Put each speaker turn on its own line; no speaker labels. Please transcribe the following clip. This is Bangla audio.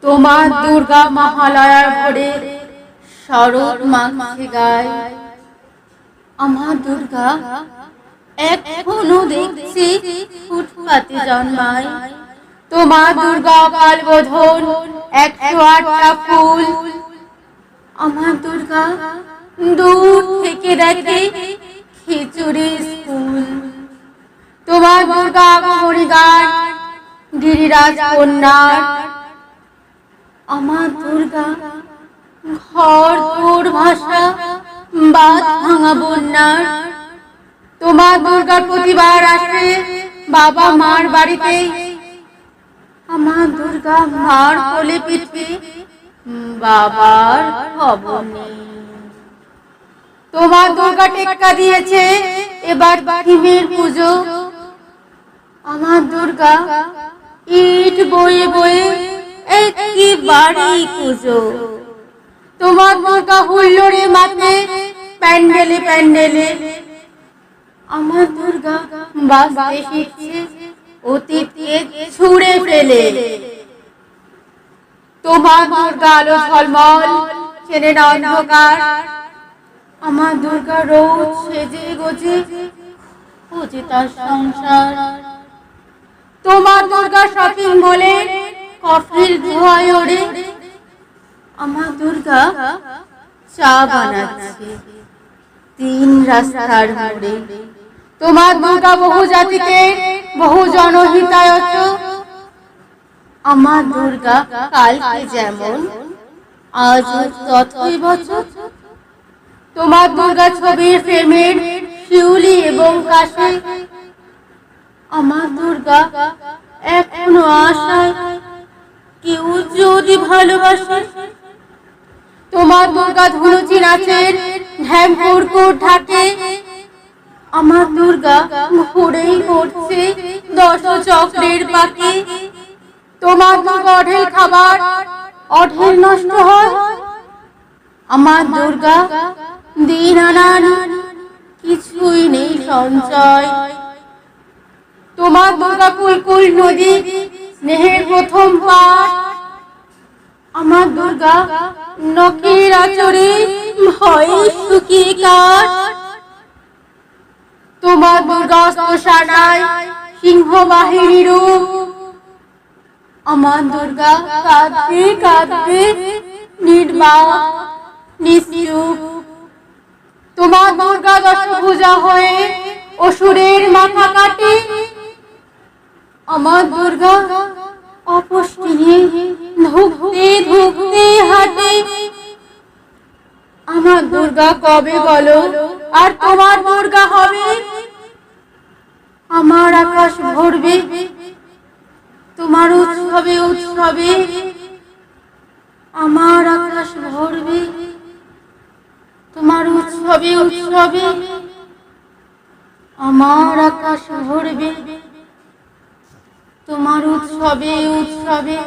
তোমার দুর্গা মহালয়ার ভোরে শরৎ মাঘে গায়। আমার দুর্গা এখনো দেখছি ফুটপাতে জন্মায়। তোমার দুর্গা অকাল বোধন 108টা ফুল। আমার দুর্গা দূর থেকে দেখে খিচুড়ি স্কুল। তোমার দুর্গা আগমনী গান গিরিরাজ কন্যার। আমার দুর্গা ঘর তোর ভাষা বাঁধ ভাঙা বন্যার। তোমার দুর্গা প্রতিবার আসে বাবা মার বাড়িতে। আমার দুর্গা মার কোলে পিঠে বাবার খবর নেই। তোমার দুর্গা টেক্কা দিয়েছে এবার ভীমের পুজো। আমার দুর্গা ইট বয়ে বয়ে একেবারে কুজো। তোমার দুর্গা হুল্লোড়ে মাঠে প্যান্ডেলে প্যান্ডেলে। আমার দুর্গা বাঁচতে শিখছে অতীতকে ছুঁড়ে ফেলে। তোমার দুর্গা আলো ঝলমল চেনে না অন্ধকার। আমার দুর্গা রোজ সেজে গোজে খোঁজে তার সংসার। তোমার দুর্গা শপিং মলে কফির ধোঁয়ায় ওড়ে। আমার দুর্গা চা বানাচ্ছে 3 রাস্তার মোড়ে। তোমার দুর্গা বহু জাতিকে বহু জনহিতায়ত। আমার দুর্গা কালকে যেমন আজ ততই বছর। তোমার দুর্গা ছবির ফ্রেমের শিউলি এবং কাশে। আমার দুর্গা এখনো আশায় কেউ যদি ভালোবাসে। তোমার দুর্গা ধুনুচি নাচের ঢ্যাং কুরকুর ঢাকে। আমার দুর্গা ঘুরেই করছে 10 চক্রের পাকে। তোমার দুর্গা অঢেল খাবার অঢেল নষ্ট হয়। আমার দুর্গা দিন আনান কিছুই নেই সঞ্চয়। তোমার দুর্গা কুলকুল নদী স্নেহের প্রথম পাঠ। আমার দুর্গা নখের আচরে ভয়ে শুকিয়ে কাঠ। তোমার দুর্গা অস্ত্র সানায় সিংহ বাহিনীর রূপ। আমার দুর্গা কাঁদবে কাঁদবে নির্বাক নিশ্চুপ। তোমার দুর্গা দশভুজা হয়ে অসুরের মাথা কাটে। আমার দুর্গা অপুষ্টি নিয়ে ধুকতে ধুকতে হাঁটে। আমার দুর্গা কবে বলো আর তোমার দুর্গা হবে? আমার আকাশ ভরবে তোমার উৎসবে উৎসবে। আমার আকাশ ভরবে তোমার উৎসবে উৎসবে। আমার আকাশ ভরবে তোমার উৎসবে উৎসবে।